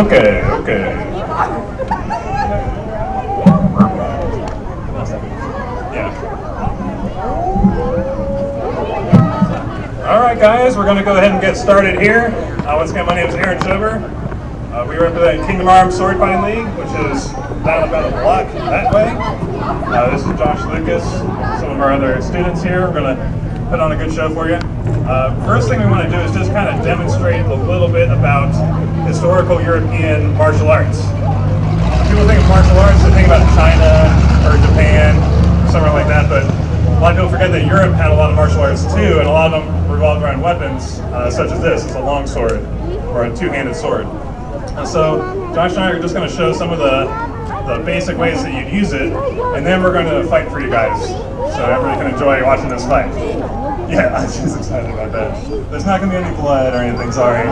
Okay, okay. Yeah. All right, guys, we're going to go ahead and get started here. Once again, my name is Aaron Schober. We represent Kingdom Arms Swordfighting League, which is down about a block that way. This is Josh Lucas, some of our other students here. We're going to put on a good show for you. First thing we want to do is just kind of demonstrate a little bit about historical European martial arts. When people think of martial arts, they think about China or Japan, somewhere like that, but a lot of people forget that Europe had a lot of martial arts too, and a lot of them revolved around weapons, such as this. It's a long sword, or a two-handed sword. So Josh and I are just going to show some of the basic ways that you'd use it, and then we're going to fight for you guys, so everybody can enjoy watching this fight. Yeah, she's excited about that. There's not going to be any blood or anything, sorry.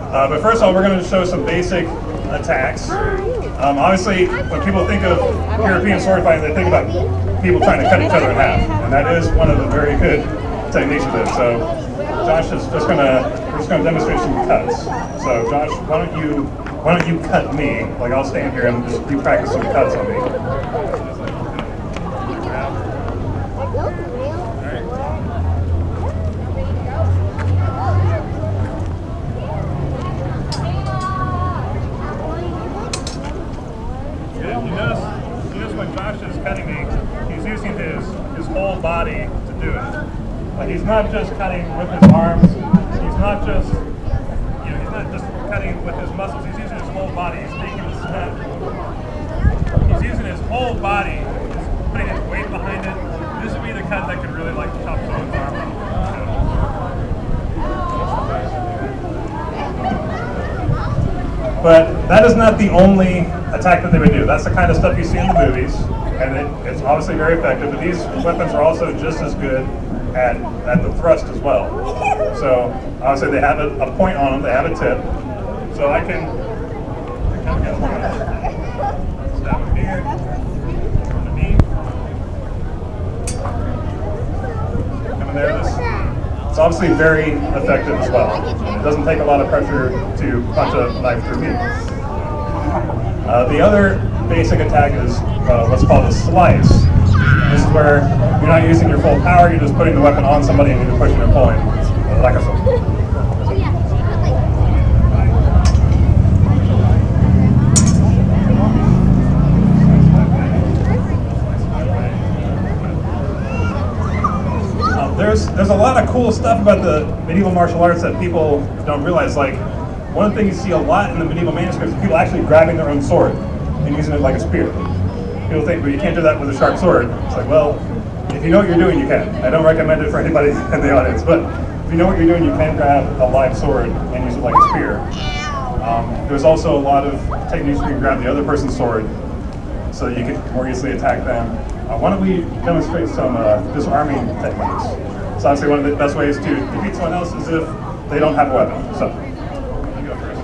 But first of all, we're going to show some basic attacks. Obviously, when people think of European sword fighting, they think about people trying to cut each other in half, and that is one of the very good techniques of this. So Josh is just going to demonstrate some cuts. So Josh, why don't you cut me? Like, I'll stand here and just you practice some cuts on me. When Josh is cutting me, he's using his whole body to do it. Like, he's not just cutting with his arms. He's not just cutting with his muscles. He's using his whole body. He's taking the snap. He's using his whole body. He's putting his weight behind it. This would be the cut that could really like chop someone's arm off. But that is not the only attack that they would do. That's the kind of stuff you see in the movies, and it's obviously very effective, but these weapons are also just as good at the thrust as well. So obviously they have a point on them, they have a tip. So I can kind of get one. Stab him here, on the knee. Coming there, it's obviously very effective as well. It doesn't take a lot of pressure to punch a knife through meat. The other basic attack is what's called a slice. This is where you're not using your full power, you're just putting the weapon on somebody and you're pushing and pulling. Like I said. There's a lot of cool stuff about the medieval martial arts that people don't realize. Like, one thing you see a lot in the medieval manuscripts is people actually grabbing their own sword and using it like a spear. People think, well, you can't do that with a sharp sword. It's like, well, if you know what you're doing, you can. I don't recommend it for anybody in the audience, but if you know what you're doing, you can grab a live sword and use it like a spear. There's also a lot of techniques where you can grab the other person's sword so you can more easily attack them. Why don't we demonstrate some disarming techniques? So obviously one of the best ways to defeat someone else is if they don't have a weapon. So you go first.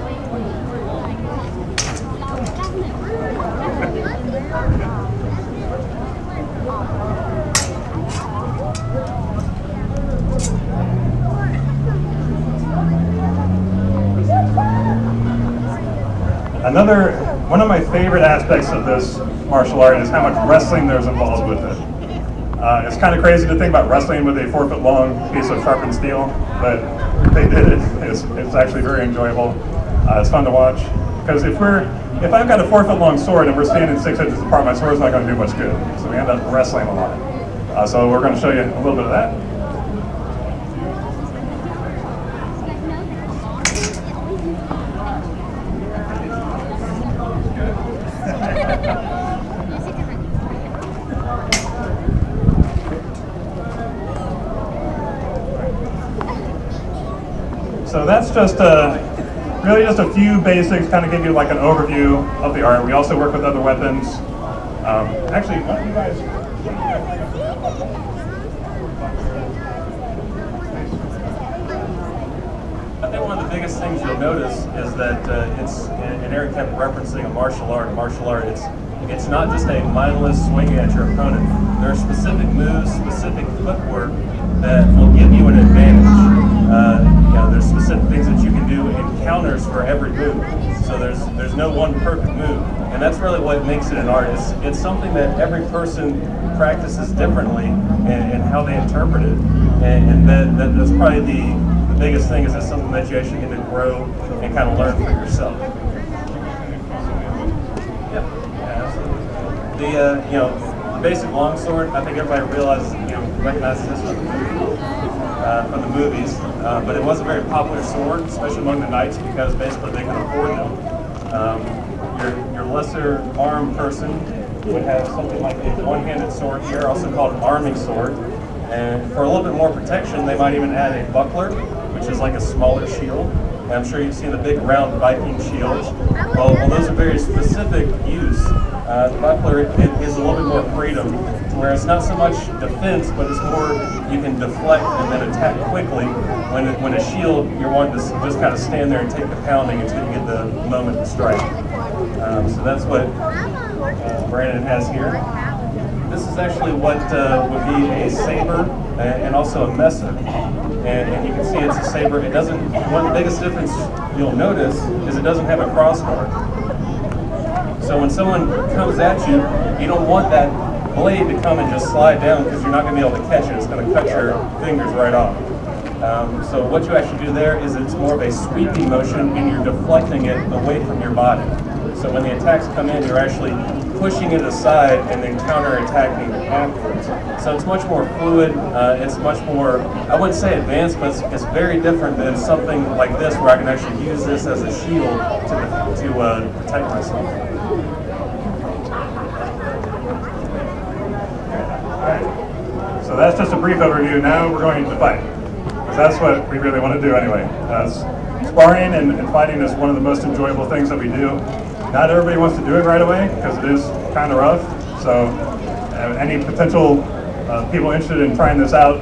One of my favorite aspects of this martial art is how much wrestling there's involved with it. It's kind of crazy to think about wrestling with a 4-foot-long piece of sharpened steel, but they did it. It's actually very enjoyable. It's fun to watch because if I've got a 4-foot-long sword and we're standing 6 inches apart, my sword's not going to do much good. So we end up wrestling a lot. So we're going to show you a little bit of that. So that's just really just a few basics, kind of give you like an overview of the art. We also work with other weapons. Actually, why don't you guys? I think one of the biggest things you'll notice is that and Eric kept referencing a martial art. It's not just a mindless swinging at your opponent. There are specific moves, specific footwork that will give you an advantage. There's specific things that you can do in counters for every move. no one perfect move, and that's really what makes it an art. It's something that every person practices differently and how they interpret it, and that's probably the biggest thing, is it's something that you actually get to grow and kind of learn for yourself. Yeah, absolutely. The basic longsword, I think everybody recognizes this from the movies, but it was a very popular sword, especially among the knights, because basically they could afford them. Your lesser armed person would have something like a one-handed sword here, also called an arming sword. And for a little bit more protection, they might even add a buckler, which is like a smaller shield. And I'm sure you've seen the big round Viking shields. Well, those are very specific use. The buckler is a little bit more freedom, where it's not so much defense, but it's more you can deflect and then attack quickly. When a shield, you're wanting to just kind of stand there and take the pounding until you get the moment to strike. So that's what Brandon has here. This is actually what would be a saber and also a messer. And you can see it's a saber. It doesn't. One of the biggest difference you'll notice is it doesn't have a crossguard. So when someone comes at you, you don't want that blade to come and just slide down, because you're not going to be able to catch it. It's going to cut your fingers right off. So what you actually do there is it's more of a sweeping motion, and you're deflecting it away from your body. So when the attacks come in, you're actually pushing it aside and then counter-attacking afterwards. So it's much more fluid. It's much more, I wouldn't say advanced, but it's very different than something like this, where I can actually use this as a shield to protect myself. Alright, so that's just a brief overview. Now we're going to fight, because that's what we really want to do anyway. Sparring and fighting is one of the most enjoyable things that we do. Not everybody wants to do it right away, because it is kind of rough. So any potential people interested in trying this out,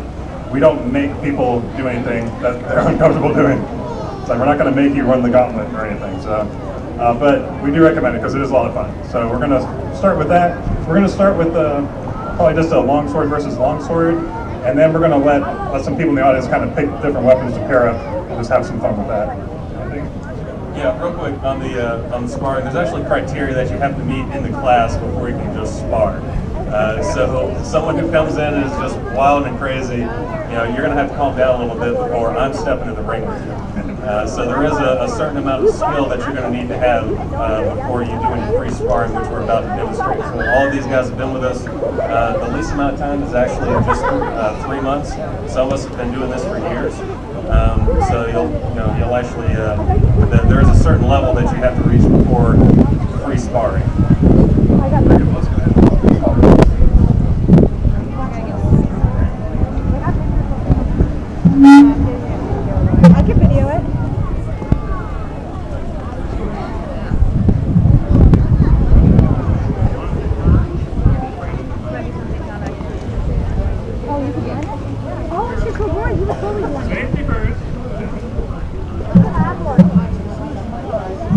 we don't make people do anything that they're uncomfortable doing. It's like, we're not going to make you run the gauntlet or anything. So, but we do recommend it, because it is a lot of fun. So we're going to start with that. We're going to start with probably just a longsword versus longsword, and then we're going to let some people in the audience kind of pick different weapons to pair up and just have some fun with that. I think. Yeah, real quick on the sparring, there's actually criteria that you have to meet in the class before you can just spar. So someone who comes in and is just wild and crazy, you're going to have to calm down a little bit before I'm stepping in the ring with you. So there is a certain amount of skill that you're going to need to have before you do any free sparring, which we're about to demonstrate. So all of these guys have been with us. The least amount of time is actually just 3 months. Some of us have been doing this for years. So you'll actually there is a certain level that you have to reach before free sparring. I can video it. Oh, you can run it? Oh, it's your cool boy. You were totally one. Safety first.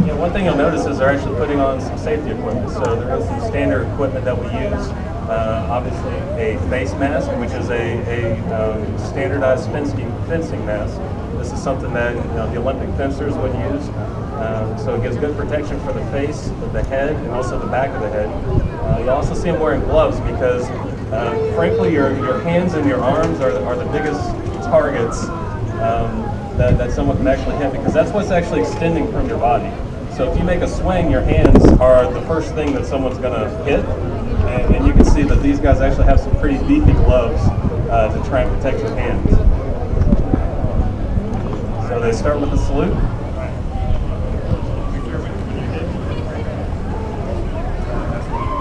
Yeah, one thing you'll notice is they're actually putting on some safety equipment. So there is some standard equipment that we use. Obviously, a face mask, which is a standardized fencing mask. This is something that the Olympic fencers would use. So it gives good protection for the face, the head, and also the back of the head. You also see them wearing gloves, because frankly, your hands and your arms are the biggest targets that someone can actually hit, because that's what's actually extending from your body. So if you make a swing, your hands are the first thing that someone's going to hit. And you can see that these guys actually have some pretty beefy gloves to try and protect your hands. So they start with the salute.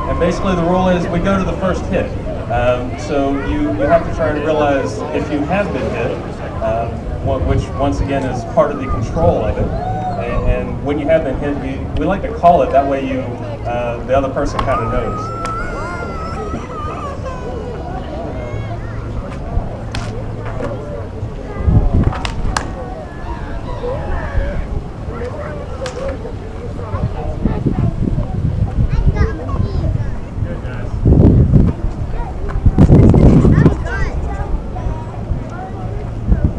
And basically the rule is we go to the first hit. So you have to try and realize if you have been hit, which once again is part of the control of it. And when you have been hit, we like to call it, that way the other person kind of knows.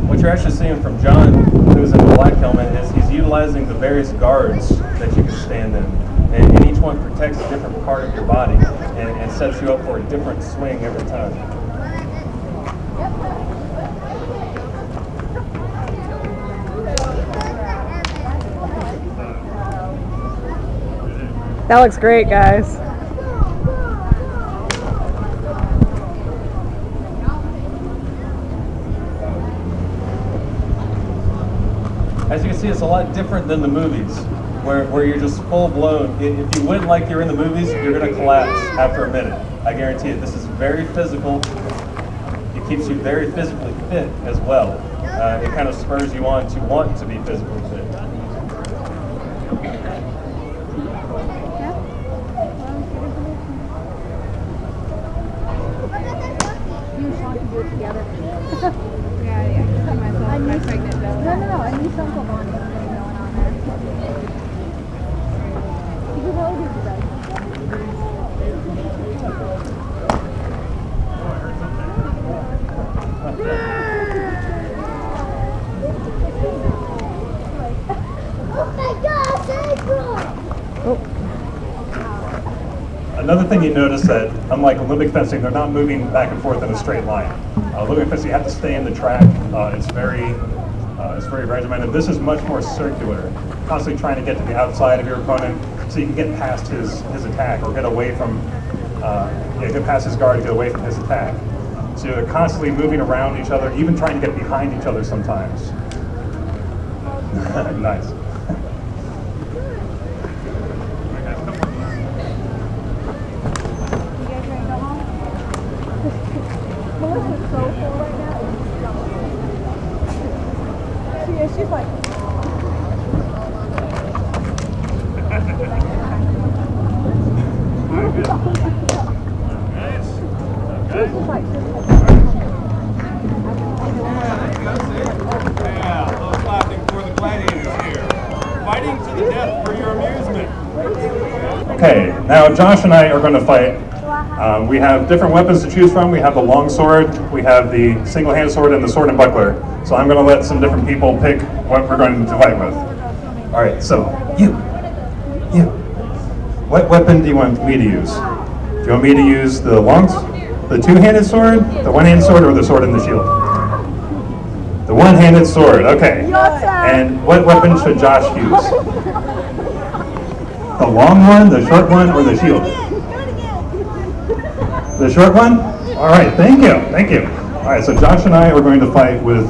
What you're actually seeing from John, who's in the black helmet, he's utilizing the various guards that you can stand in. And each one protects a different part of your body and sets you up for a different swing every time. That looks great, guys. As you can see, it's a lot different than the movies, where you're just full blown. If you went like you're in the movies, you're going to collapse after a minute. I guarantee it. This is very physical. It keeps you very physically fit as well. It kind of spurs you on to want to be physically fit. You and Sean can do it together. Yeah, I can see myself in my pregnant belly. No, I need some for Bonnie going on there. You can probably do it together. Oh my gosh, April! Another thing you notice that, unlike Olympic fencing, they're not moving back and forth in a straight line. Olympic fencing, you have to stay in the track. It's very regimented. This is much more circular, constantly trying to get to the outside of your opponent so you can get past his attack or get away from, get past his guard, get away from his attack. So you're constantly moving around each other, even trying to get behind each other sometimes. Nice. Melissa's so full right now. She is. She's like. Yeah, a little clapping for the gladiators here. Fighting to the death for your amusement. Okay, now Josh and I are going to fight. We have different weapons to choose from. We have the long sword, we have the single-handed sword, and the sword and buckler. So I'm going to let some different people pick what we're going to fight with. All right, so you. What weapon do you want me to use? Do you want me to use the two-handed sword, the one-handed sword, or the sword and the shield? The one-handed sword, okay. And what weapon should Josh use? The long one, the short one, or the shield? The short one? All right, thank you. All right, so Josh and I are going to fight with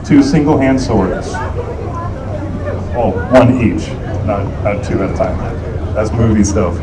two single-hand swords. Well, one each, not two at a time. That's movie stuff.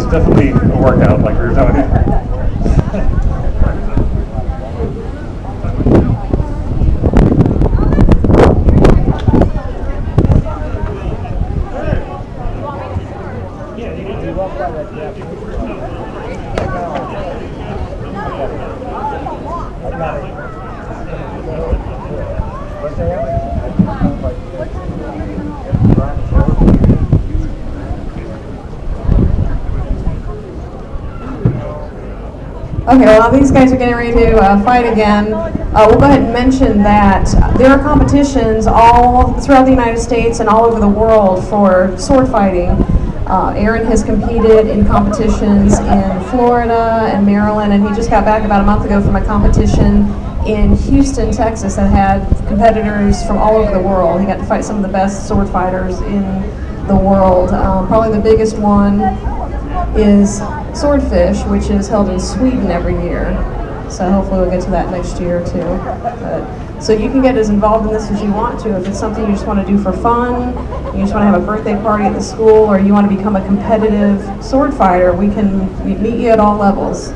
definitely a workout, like we were telling you. Okay, well, these guys are getting ready to fight again. We'll go ahead and mention that there are competitions all throughout the United States and all over the world for sword fighting. Aaron has competed in competitions in Florida and Maryland, and he just got back about a month ago from a competition in Houston, Texas that had competitors from all over the world. He got to fight some of the best sword fighters in the world. Probably the biggest one is Swordfish, which is held in Sweden every year. So hopefully we'll get to that next year too. So you can get as involved in this as you want to. If it's something you just want to do for fun, you just want to have a birthday party at the school, or you want to become a competitive sword fighter, we can meet you at all levels.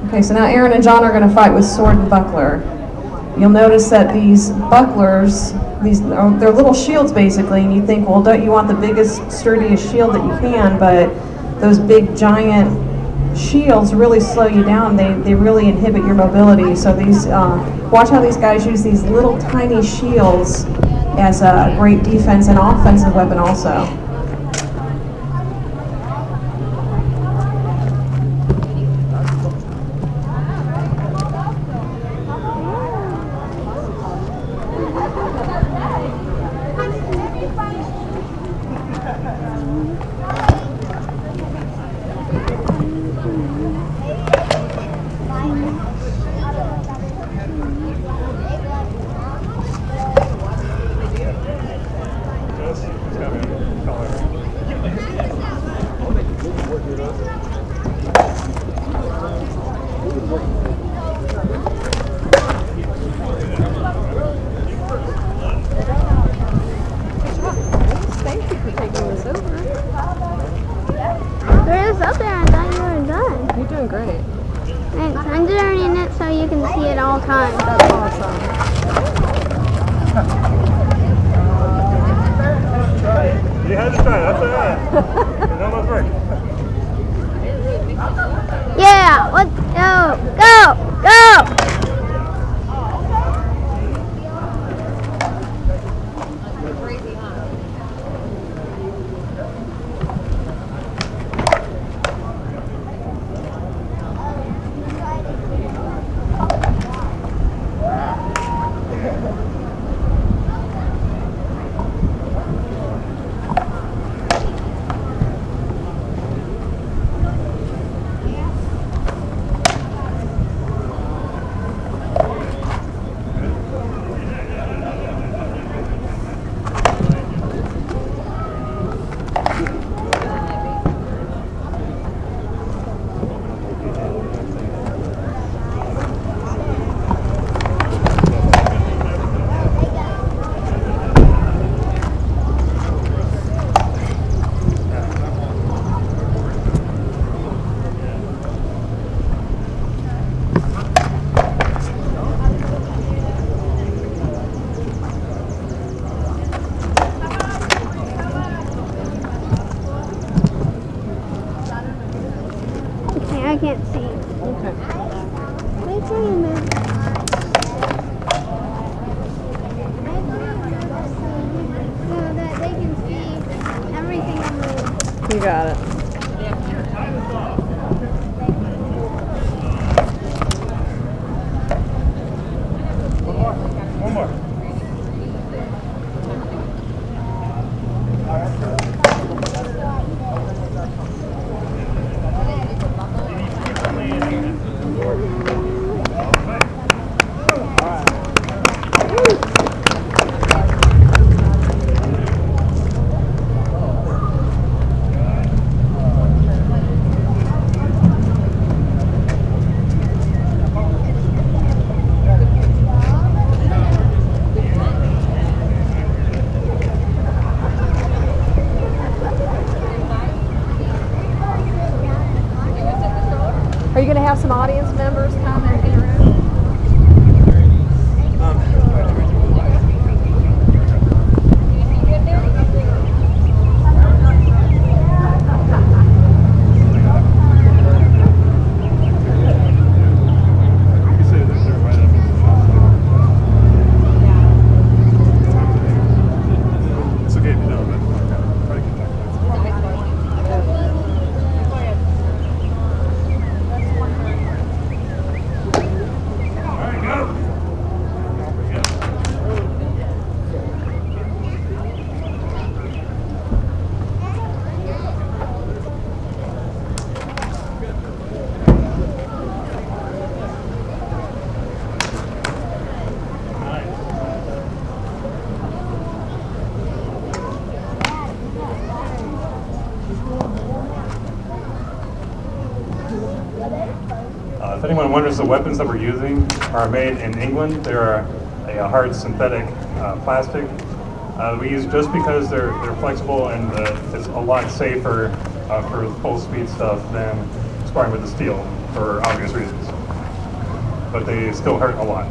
Okay, so now Aaron and John are going to fight with sword and buckler. You'll notice that these bucklers, they're little shields basically, and you think, well, don't you want the biggest, sturdiest shield that you can? But those big, giant shields really slow you down. They really inhibit your mobility. So watch how these guys use these little tiny shields as a great defense and offensive weapon also. I'm doing it so you can see it all times. That's awesome. You had to try, that's alright. It almost worked. Yeah, let's go, go, go! I can't see. Okay. Make sure you move. So that they can see everything on the wall. You got it. One more. going to have some audience members come and interact? It's okay if you don't, but try to get back. All right, go. If anyone wonders, the weapons that we're using are made in England. They're a hard synthetic plastic we use just because they're flexible and it's a lot safer for full speed stuff than sparring with the steel for obvious reasons. But they still hurt a lot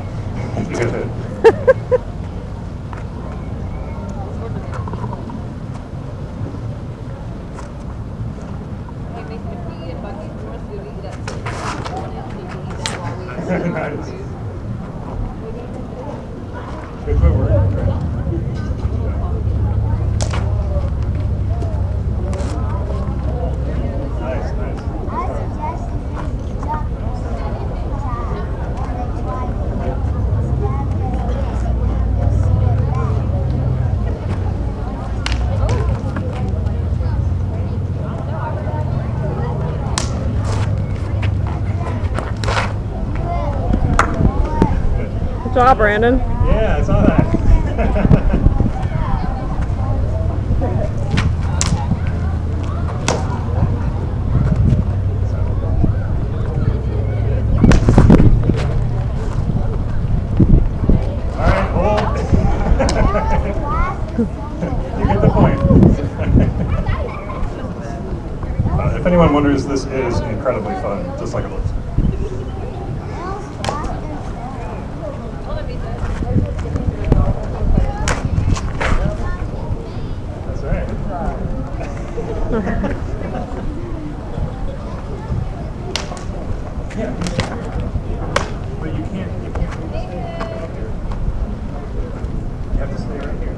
if you get hit. Nice. Good footwork. Nice, nice. Good job, Brandon. Yeah, I saw that. All right, hold. You get the point. If anyone wonders, this is incredibly fun, just like it looks. That's right. Yeah. But you can't stay up here. You have to stay right here.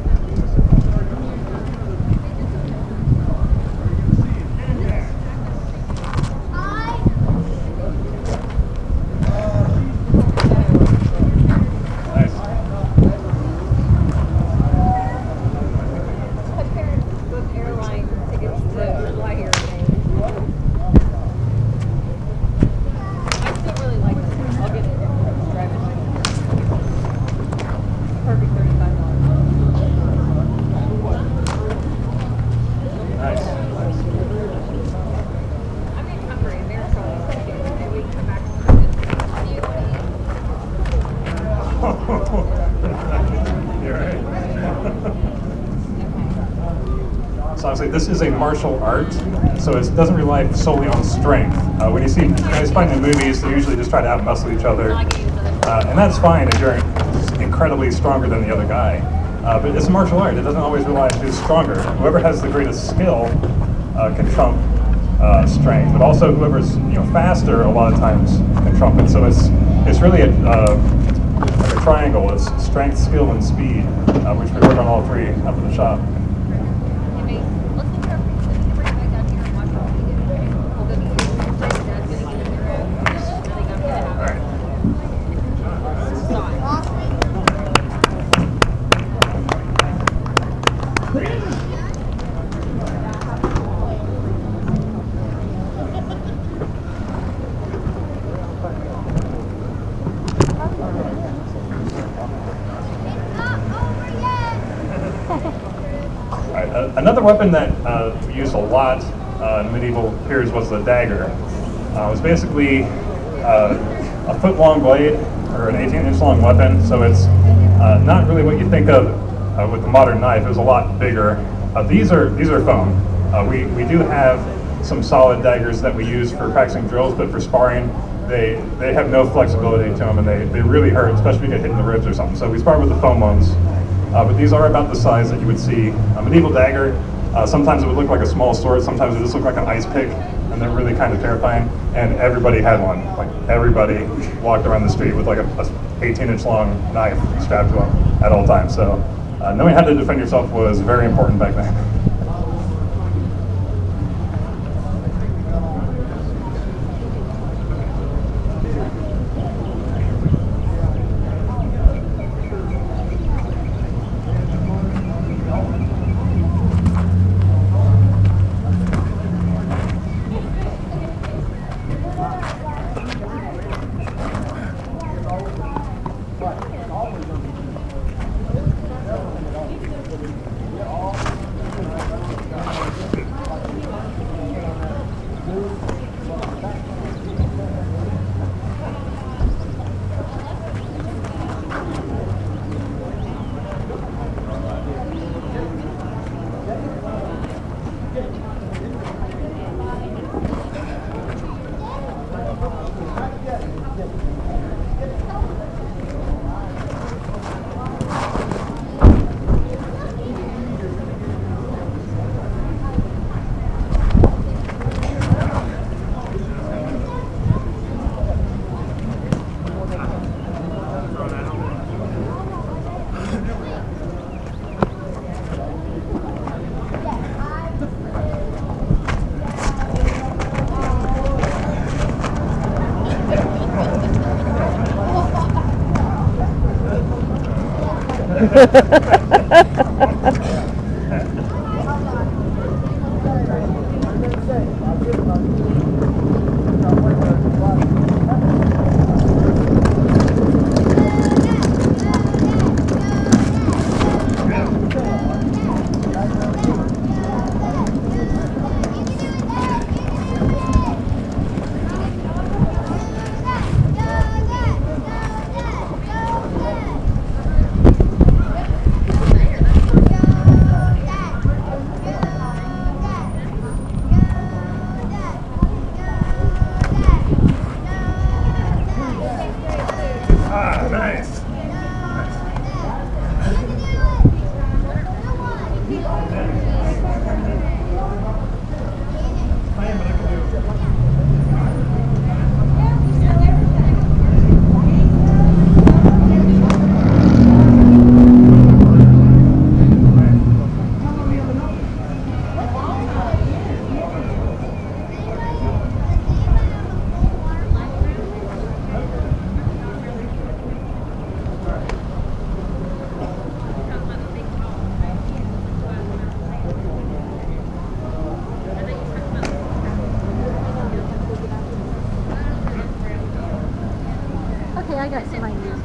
Nice. Book airline tickets to fly here. I still really like this. I'll get it. Drive it. Perfect $35. Nice. I'm getting hungry. Miracle. Maybe we can come back and You're right. So obviously this is a martial art, so it doesn't rely solely on strength. When you see guys fighting in movies, they usually just try to out-muscle each other. And that's fine if you're incredibly stronger than the other guy. But it's a martial art. It doesn't always rely on who's stronger. Whoever has the greatest skill can trump strength. But also whoever's faster a lot of times can trump it. So it's really like a triangle. It's strength, skill, and speed, which we work on all three up in the shop. Another weapon that we used a lot in medieval periods was the dagger. It was basically a foot-long blade or an 18-inch long weapon, so it's not really what you think of with the modern knife. It was a lot bigger. These are foam. We do have some solid daggers that we use for practicing drills, but for sparring, they have no flexibility to them, and they really hurt, especially if you get hit in the ribs or something. So we start with the foam ones, but these are about the size that you would see a medieval dagger. Sometimes it would look like a small sword, sometimes it just looked like an ice pick, and they're really kind of terrifying. And everybody had one. Like everybody walked around the street with like a 18-inch long knife strapped to them at all times. So knowing how to defend yourself was very important back then. Okay, I got some ideas.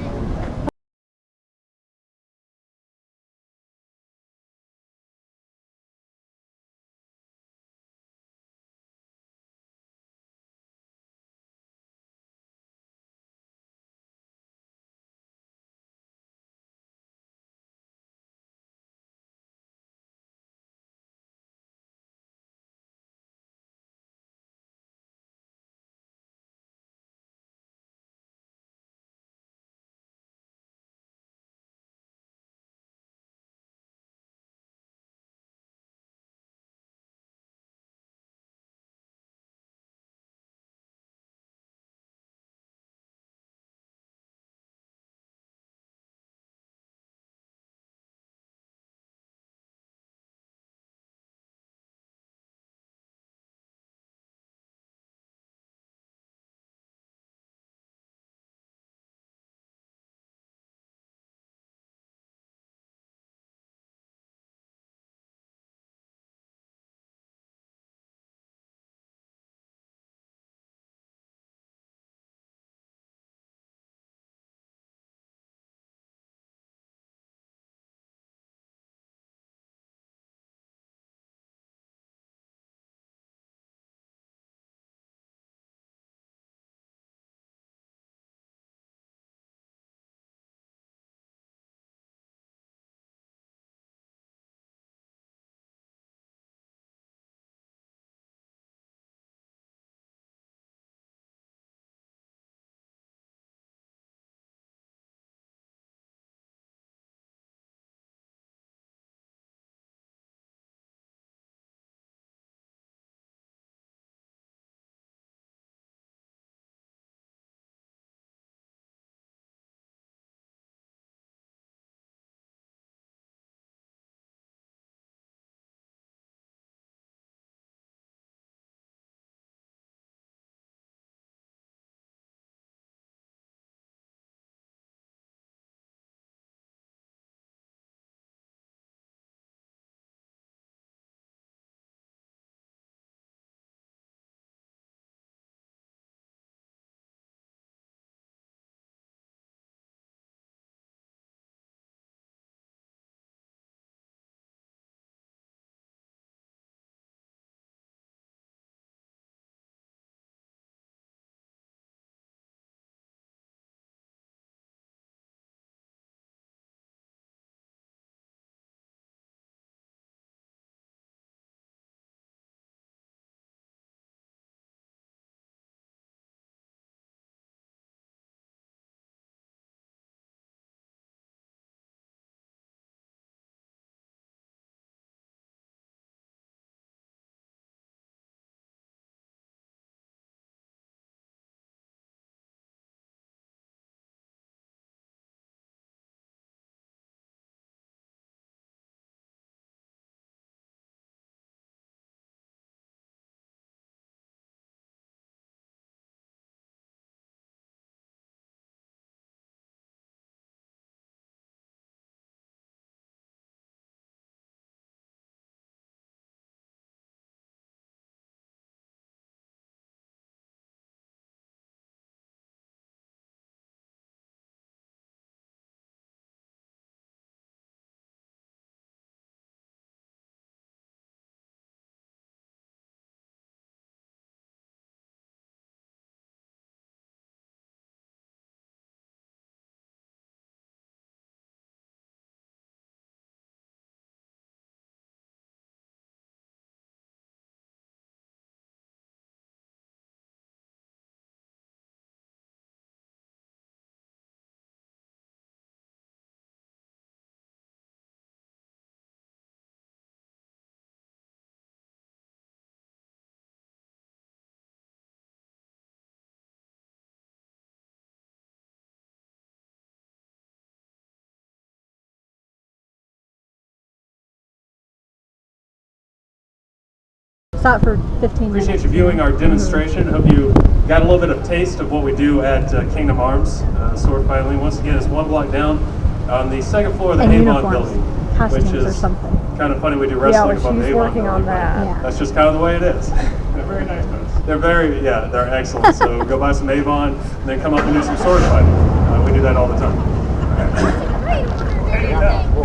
saw it for 15 minutes. Appreciate you viewing our demonstration. Hope you got a little bit of taste of what we do at Kingdom Arms Sword Fighting League. Once again, it's one block down on the second floor of the And Avon uniforms, building, costumes which or is something. kind of funny. We do Yeah, wrestling well, above the she's Avon working building. on that. Yeah. That's just kind of the way it is. They're very nice folks. They're they're excellent. So go buy some Avon and then come up and do some sword fighting. We do that all the time.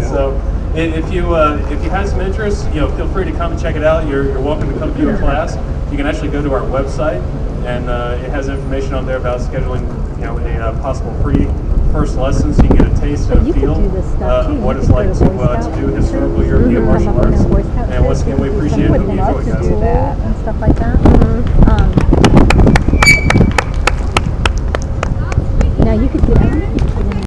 So if you have some interest, feel free to come and check it out. You're welcome to come view a class. You can actually go to our website, and it has information on there about scheduling, a possible free first lesson, so you can get a taste and a You could feel do this stuff too. of what You it's could like go to Boy to Scouts do and historical things. European Come martial up in arts. a Boy Scout And once again, we trip. appreciate it. I would Hope you love enjoy, to guys. do that and stuff like that.